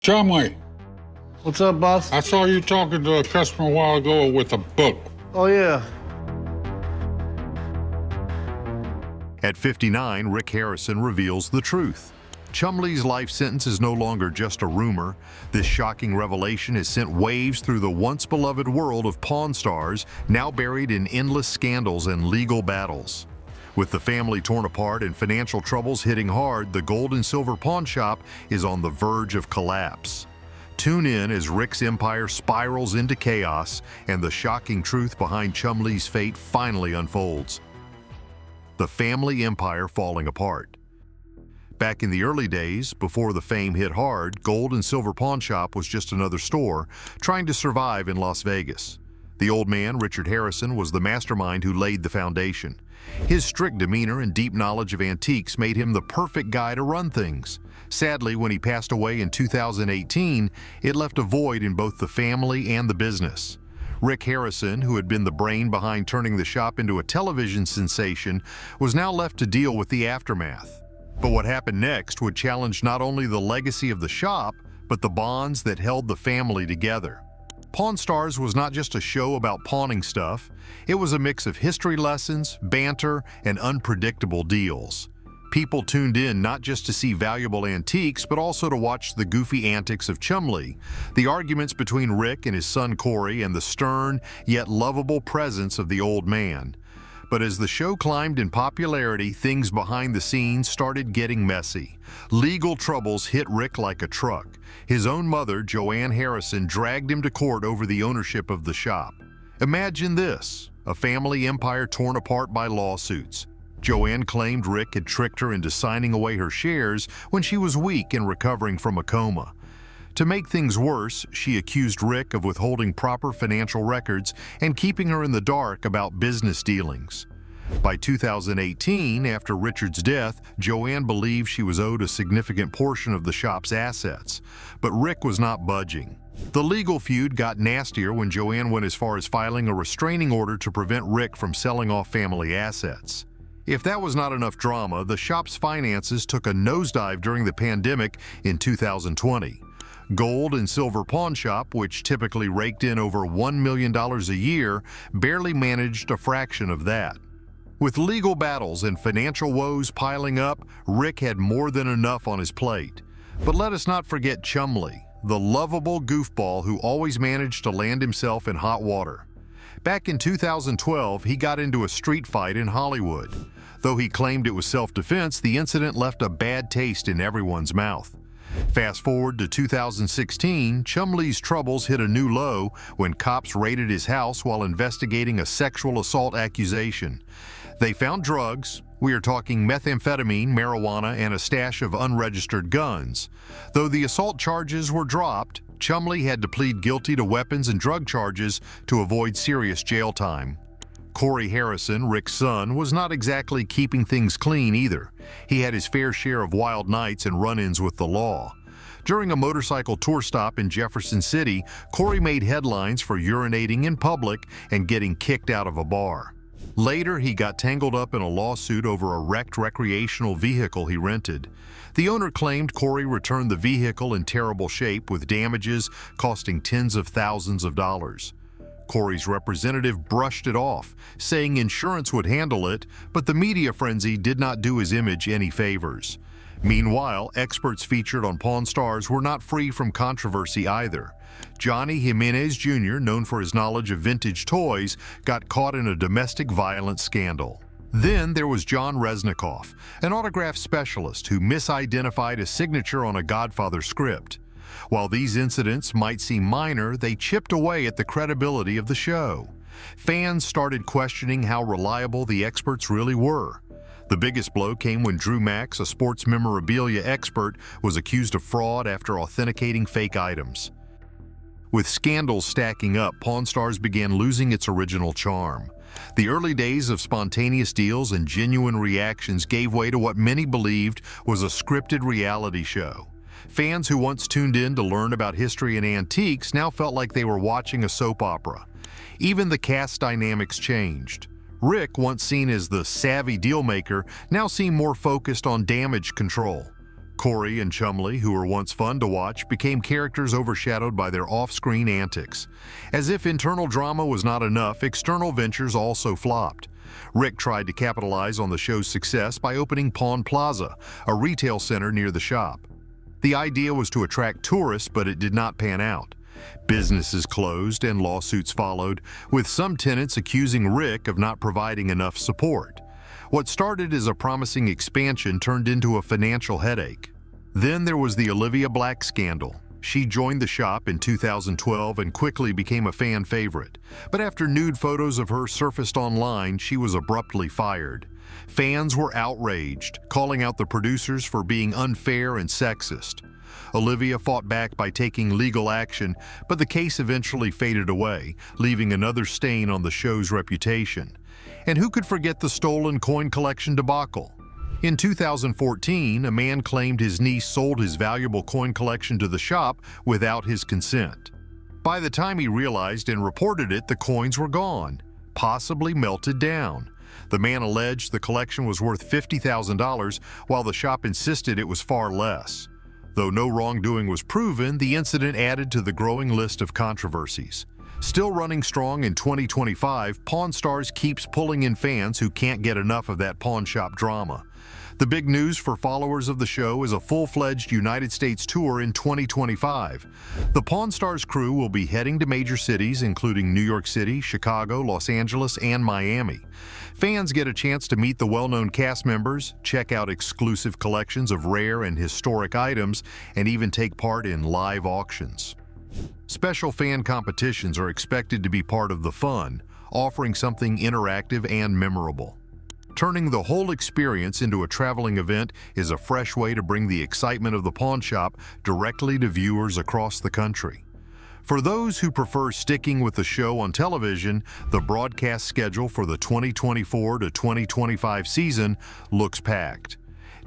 Chumlee, What's up, boss? I saw you talking to a customer a while ago with a book. Oh, yeah. At 59, Rick Harrison reveals the truth. Chumlee's life sentence is no longer just a rumor. This shocking revelation has sent waves through the once-beloved world of Pawn Stars, now buried in endless scandals and legal battles. With the family torn apart and financial troubles hitting hard, the gold and silver pawn shop is on the verge of collapse. Tune in as Rick's empire spirals into chaos and the shocking truth behind Chumlee's fate finally unfolds. The family empire falling apart. Back in the early days, before the fame hit hard, Gold and Silver Pawn Shop was just another store trying to survive in Las Vegas. The old man, Richard Harrison, was the mastermind who laid the foundation. His strict demeanor and deep knowledge of antiques made him the perfect guy to run things. Sadly, when he passed away in 2018, it left a void in both the family and the business. Rick Harrison, who had been the brain behind turning the shop into a television sensation, was now left to deal with the aftermath. But what happened next would challenge not only the legacy of the shop, but the bonds that held the family together. Pawn Stars was not just a show about pawning stuff, it was a mix of history lessons, banter, and unpredictable deals. People tuned in not just to see valuable antiques, but also to watch the goofy antics of Chumlee, the arguments between Rick and his son Corey, and the stern yet lovable presence of the old man. But as the show climbed in popularity, things behind the scenes started getting messy. Legal troubles hit Rick like a truck. His own mother, Joanne Harrison, dragged him to court over the ownership of the shop. Imagine this, a family empire torn apart by lawsuits. Joanne claimed Rick had tricked her into signing away her shares when she was weak and recovering from a coma. To make things worse, she accused Rick of withholding proper financial records and keeping her in the dark about business dealings. By 2018, after Richard's death, Joanne believed she was owed a significant portion of the shop's assets, but Rick was not budging. The legal feud got nastier when Joanne went as far as filing a restraining order to prevent Rick from selling off family assets. If that was not enough drama, the shop's finances took a nosedive during the pandemic in 2020. Gold and Silver Pawn Shop, which typically raked in over $1 million a year, barely managed a fraction of that. With legal battles and financial woes piling up, Rick had more than enough on his plate. But let us not forget Chumlee, the lovable goofball who always managed to land himself in hot water. Back in 2012, he got into a street fight in Hollywood. Though he claimed it was self-defense, the incident left a bad taste in everyone's mouth. Fast forward to 2016, Chumlee's troubles hit a new low when cops raided his house while investigating a sexual assault accusation. They found drugs. We are talking methamphetamine, marijuana, and a stash of unregistered guns. Though the assault charges were dropped, Chumlee had to plead guilty to weapons and drug charges to avoid serious jail time. Corey Harrison, Rick's son, was not exactly keeping things clean either. He had his fair share of wild nights and run-ins with the law. During a motorcycle tour stop in Jefferson City, Corey made headlines for urinating in public and getting kicked out of a bar. Later, he got tangled up in a lawsuit over a wrecked recreational vehicle he rented. The owner claimed Corey returned the vehicle in terrible shape with damages costing tens of thousands of dollars. Corey's representative brushed it off, saying insurance would handle it, but the media frenzy did not do his image any favors. Meanwhile, experts featured on Pawn Stars were not free from controversy either. Johnny Jimenez Jr., known for his knowledge of vintage toys, got caught in a domestic violence scandal. Then there was John Resnikoff, an autograph specialist who misidentified a signature on a Godfather script. While these incidents might seem minor, they chipped away at the credibility of the show. Fans started questioning how reliable the experts really were. The biggest blow came when Drew Max, a sports memorabilia expert, was accused of fraud after authenticating fake items. With scandals stacking up, Pawn Stars began losing its original charm. The early days of spontaneous deals and genuine reactions gave way to what many believed was a scripted reality show. Fans who once tuned in to learn about history and antiques now felt like they were watching a soap opera. Even the cast dynamics changed. Rick, once seen as the savvy dealmaker, now seemed more focused on damage control. Corey and Chumlee, who were once fun to watch, became characters overshadowed by their off-screen antics. As if internal drama was not enough, external ventures also flopped. Rick tried to capitalize on the show's success by opening Pawn Plaza, a retail center near the shop. The idea was to attract tourists, but it did not pan out. Businesses closed and lawsuits followed, with some tenants accusing Rick of not providing enough support. What started as a promising expansion turned into a financial headache. Then there was the Olivia Black scandal. She joined the shop in 2012 and quickly became a fan favorite. But after nude photos of her surfaced online, she was abruptly fired. Fans were outraged, calling out the producers for being unfair and sexist. Olivia fought back by taking legal action, but the case eventually faded away, leaving another stain on the show's reputation. And who could forget the stolen coin collection debacle? In 2014, a man claimed his niece sold his valuable coin collection to the shop without his consent. By the time he realized and reported it, the coins were gone, possibly melted down. The man alleged the collection was worth $50,000, while the shop insisted it was far less. Though no wrongdoing was proven, the incident added to the growing list of controversies. Still running strong in 2025, Pawn Stars keeps pulling in fans who can't get enough of that pawn shop drama. The big news for followers of the show is a full-fledged United States tour in 2025. The Pawn Stars crew will be heading to major cities including New York City, Chicago, Los Angeles, and Miami. Fans get a chance to meet the well-known cast members, check out exclusive collections of rare and historic items, and even take part in live auctions. Special fan competitions are expected to be part of the fun, offering something interactive and memorable. Turning the whole experience into a traveling event is a fresh way to bring the excitement of the pawn shop directly to viewers across the country. For those who prefer sticking with the show on television, the broadcast schedule for the 2024 to 2025 season looks packed.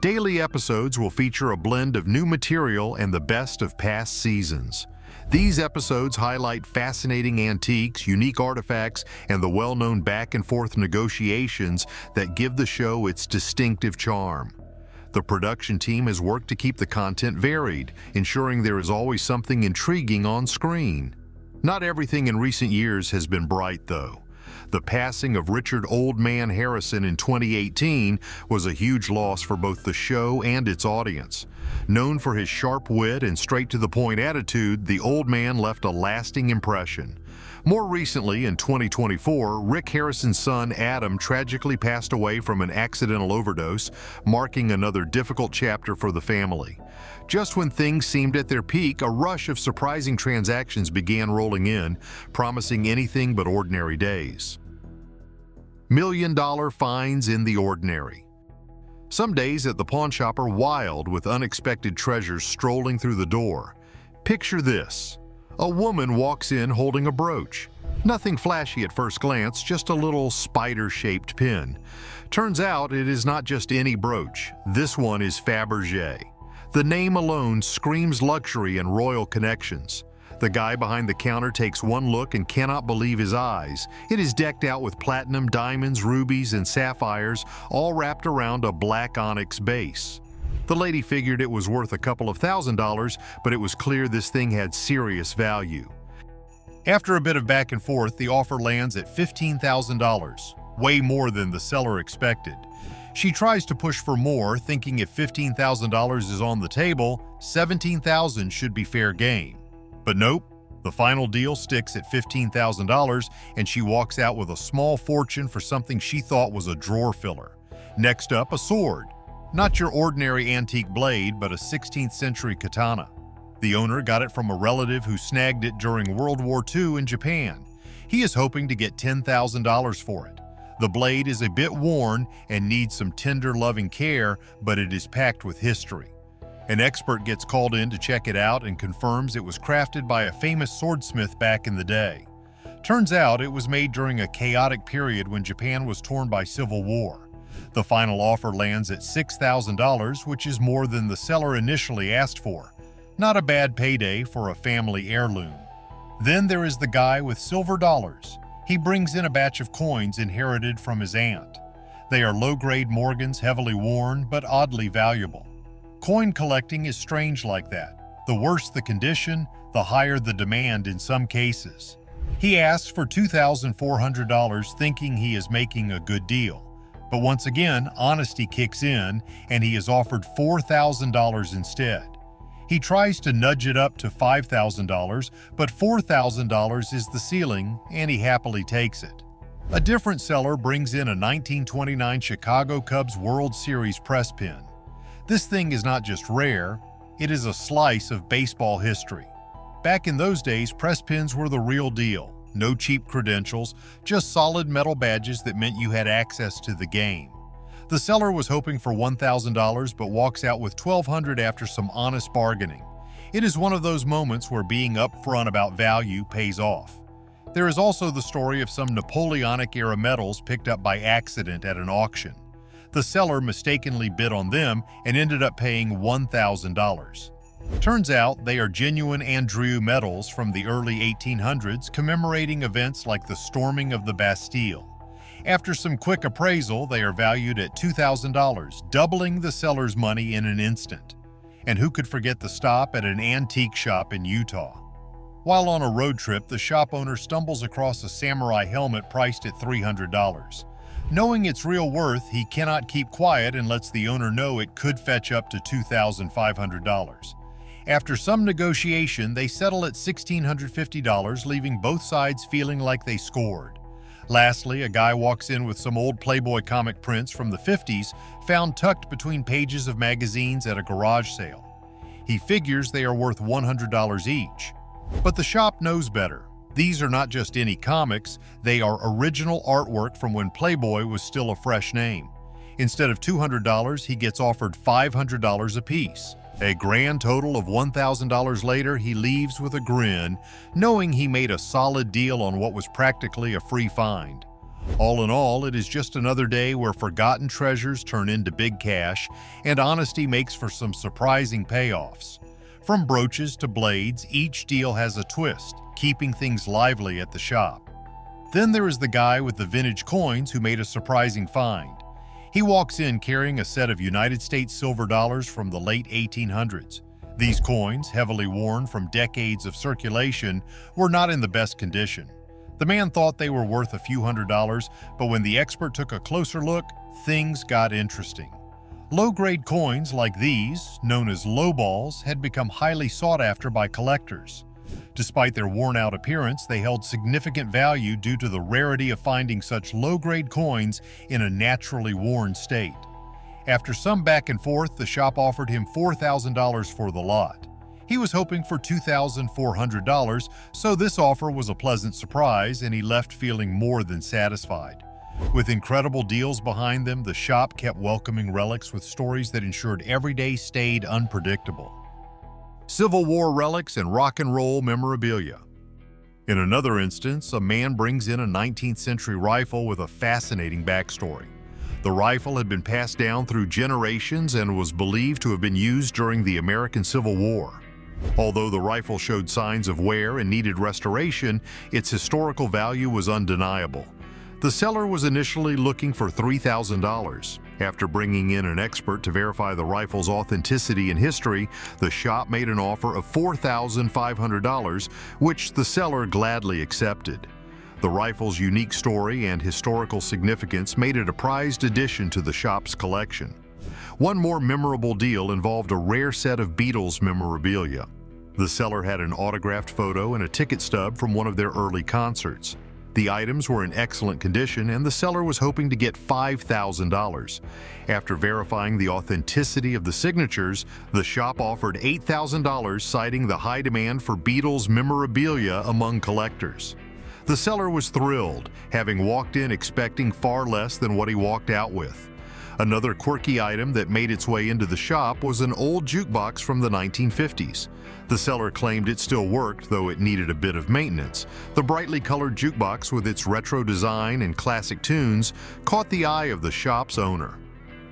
Daily episodes will feature a blend of new material and the best of past seasons. These episodes highlight fascinating antiques, unique artifacts, and the well-known back-and-forth negotiations that give the show its distinctive charm. The production team has worked to keep the content varied, ensuring there is always something intriguing on screen. Not everything in recent years has been bright, though. The passing of Richard "Old Man" Harrison in 2018 was a huge loss for both the show and its audience. Known for his sharp wit and straight-to-the-point attitude, the old man left a lasting impression. More recently, in 2024, Rick Harrison's son Adam tragically passed away from an accidental overdose, marking another difficult chapter for the family. Just when things seemed at their peak, a rush of surprising transactions began rolling in, promising anything but ordinary days. $1,000,000 finds in the ordinary. Some days at the pawn shop are wild, with unexpected treasures strolling through the door. Picture this. A woman walks in holding a brooch. Nothing flashy at first glance, just a little spider-shaped pin. Turns out it is not just any brooch. This one is Fabergé. The name alone screams luxury and royal connections. The guy behind the counter takes one look and cannot believe his eyes. It is decked out with platinum, diamonds, rubies, and sapphires, all wrapped around a black onyx base. The lady figured it was worth a couple of $1,000s, but it was clear this thing had serious value. After a bit of back and forth, the offer lands at $15,000, way more than the seller expected. She tries to push for more, thinking if $15,000 is on the table, $17,000 should be fair game. But nope, the final deal sticks at $15,000, and she walks out with a small fortune for something she thought was a drawer filler. Next up, a sword. Not your ordinary antique blade, but a 16th century katana. The owner got it from a relative who snagged it during World War II in Japan. He is hoping to get $10,000 for it. The blade is a bit worn and needs some tender, loving care, but it is packed with history. An expert gets called in to check it out and confirms it was crafted by a famous swordsmith back in the day. Turns out it was made during a chaotic period when Japan was torn by civil war. The final offer lands at $6,000, which is more than the seller initially asked for. Not a bad payday for a family heirloom. Then there is the guy with silver dollars. He brings in a batch of coins inherited from his aunt. They are low-grade Morgans, heavily worn, but oddly valuable. Coin collecting is strange like that. The worse the condition, the higher the demand in some cases. He asks for $2,400 thinking he is making a good deal. But once again, honesty kicks in and he is offered $4,000 instead. He tries to nudge it up to $5,000, but $4,000 is the ceiling and he happily takes it. A different seller brings in a 1929 Chicago Cubs World Series press pin. This thing is not just rare, it is a slice of baseball history. Back in those days, press pins were the real deal. No cheap credentials, just solid metal badges that meant you had access to the game. The seller was hoping for $1,000 but walks out with $1,200 after some honest bargaining. It is one of those moments where being upfront about value pays off. There is also the story of some Napoleonic-era medals picked up by accident at an auction. The seller mistakenly bid on them and ended up paying $1,000. Turns out they are genuine Andrew medals from the early 1800s commemorating events like the storming of the Bastille. After some quick appraisal, they are valued at $2,000, doubling the seller's money in an instant. And who could forget the stop at an antique shop in Utah? While on a road trip, the shop owner stumbles across a samurai helmet priced at $300. Knowing its real worth, he cannot keep quiet and lets the owner know it could fetch up to $2,500. After some negotiation, they settle at $1,650, leaving both sides feeling like they scored. Lastly, a guy walks in with some old Playboy comic prints from the 50s found tucked between pages of magazines at a garage sale. He figures they are worth $100 each. But the shop knows better. These are not just any comics, they are original artwork from when Playboy was still a fresh name. Instead of $200, he gets offered $500 apiece. A grand total of $1,000 later, he leaves with a grin, knowing he made a solid deal on what was practically a free find. All in all, it is just another day where forgotten treasures turn into big cash, and honesty makes for some surprising payoffs. From brooches to blades, each deal has a twist, keeping things lively at the shop. Then there is the guy with the vintage coins who made a surprising find. He walks in carrying a set of United States silver dollars from the late 1800s. These coins, heavily worn from decades of circulation, were not in the best condition. The man thought they were worth a few $100s, but when the expert took a closer look, things got interesting. Low-grade coins like these, known as lowballs, had become highly sought after by collectors. Despite their worn-out appearance, they held significant value due to the rarity of finding such low-grade coins in a naturally worn state. After some back and forth, the shop offered him $4,000 for the lot. He was hoping for $2,400, so this offer was a pleasant surprise and he left feeling more than satisfied. With incredible deals behind them, the shop kept welcoming relics with stories that ensured every day stayed unpredictable. Civil War relics and rock and roll memorabilia. In another instance, a man brings in a 19th century rifle with a fascinating backstory. The rifle had been passed down through generations and was believed to have been used during the American Civil War. Although the rifle showed signs of wear and needed restoration, its historical value was undeniable. The seller was initially looking for $3,000. After bringing in an expert to verify the rifle's authenticity and history, the shop made an offer of $4,500, which the seller gladly accepted. The rifle's unique story and historical significance made it a prized addition to the shop's collection. One more memorable deal involved a rare set of Beatles memorabilia. The seller had an autographed photo and a ticket stub from one of their early concerts. The items were in excellent condition and the seller was hoping to get $5,000. After verifying the authenticity of the signatures, the shop offered $8,000, citing the high demand for Beatles memorabilia among collectors. The seller was thrilled, having walked in expecting far less than what he walked out with. Another quirky item that made its way into the shop was an old jukebox from the 1950s. The seller claimed it still worked, though it needed a bit of maintenance. The brightly colored jukebox with its retro design and classic tunes caught the eye of the shop's owner.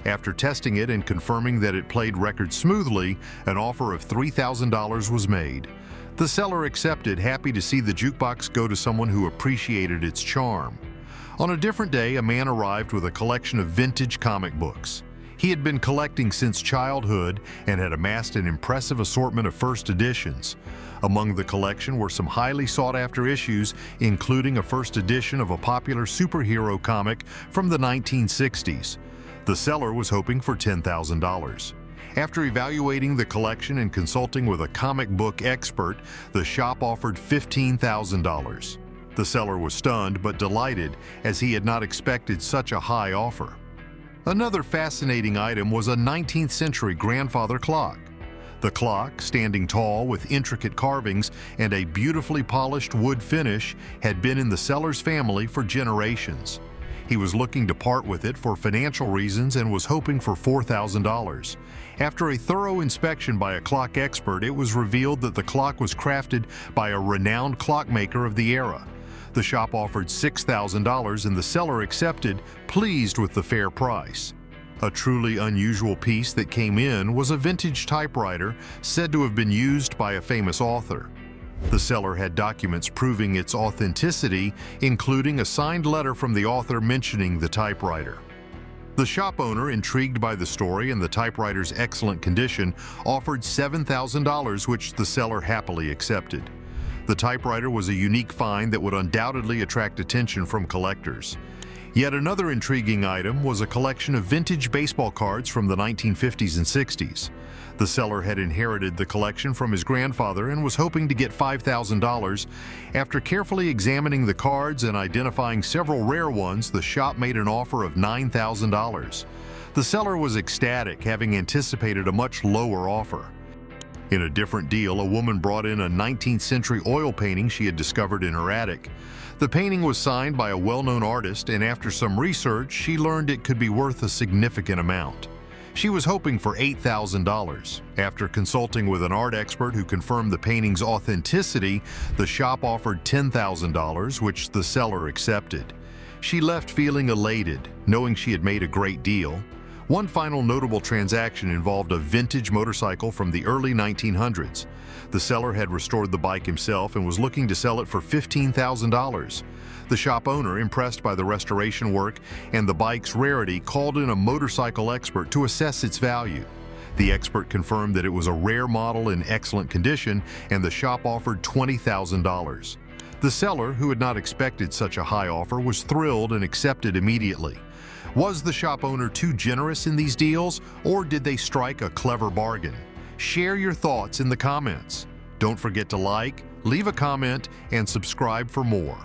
After testing it and confirming that it played records smoothly, an offer of $3,000 was made. The seller accepted, happy to see the jukebox go to someone who appreciated its charm. On a different day, a man arrived with a collection of vintage comic books. He had been collecting since childhood and had amassed an impressive assortment of first editions. Among the collection were some highly sought-after issues, including a first edition of a popular superhero comic from the 1960s. The seller was hoping for $10,000. After evaluating the collection and consulting with a comic book expert, the shop offered $15,000. The seller was stunned but delighted, as he had not expected such a high offer. Another fascinating item was a 19th century grandfather clock. The clock, standing tall with intricate carvings and a beautifully polished wood finish, had been in the seller's family for generations. He was looking to part with it for financial reasons and was hoping for $4,000. After a thorough inspection by a clock expert, it was revealed that the clock was crafted by a renowned clockmaker of the era. The shop offered $6,000 and the seller accepted, pleased with the fair price. A truly unusual piece that came in was a vintage typewriter said to have been used by a famous author. The seller had documents proving its authenticity, including a signed letter from the author mentioning the typewriter. The shop owner, intrigued by the story and the typewriter's excellent condition, offered $7,000, which the seller happily accepted. The typewriter was a unique find that would undoubtedly attract attention from collectors. Yet another intriguing item was a collection of vintage baseball cards from the 1950s and 60s. The seller had inherited the collection from his grandfather and was hoping to get $5,000. After carefully examining the cards and identifying several rare ones, the shop made an offer of $9,000. The seller was ecstatic, having anticipated a much lower offer. In a different deal, a woman brought in a 19th century oil painting she had discovered in her attic. The painting was signed by a well-known artist, and after some research, she learned it could be worth a significant amount. She was hoping for $8,000. After consulting with an art expert who confirmed the painting's authenticity, the shop offered $10,000, which the seller accepted. She left feeling elated, knowing she had made a great deal. One final notable transaction involved a vintage motorcycle from the early 1900s. The seller had restored the bike himself and was looking to sell it for $15,000. The shop owner, impressed by the restoration work and the bike's rarity, called in a motorcycle expert to assess its value. The expert confirmed that it was a rare model in excellent condition, and the shop offered $20,000. The seller, who had not expected such a high offer, was thrilled and accepted immediately. Was the shop owner too generous in these deals, or did they strike a clever bargain? Share your thoughts in the comments. Don't forget to like, leave a comment, and subscribe for more.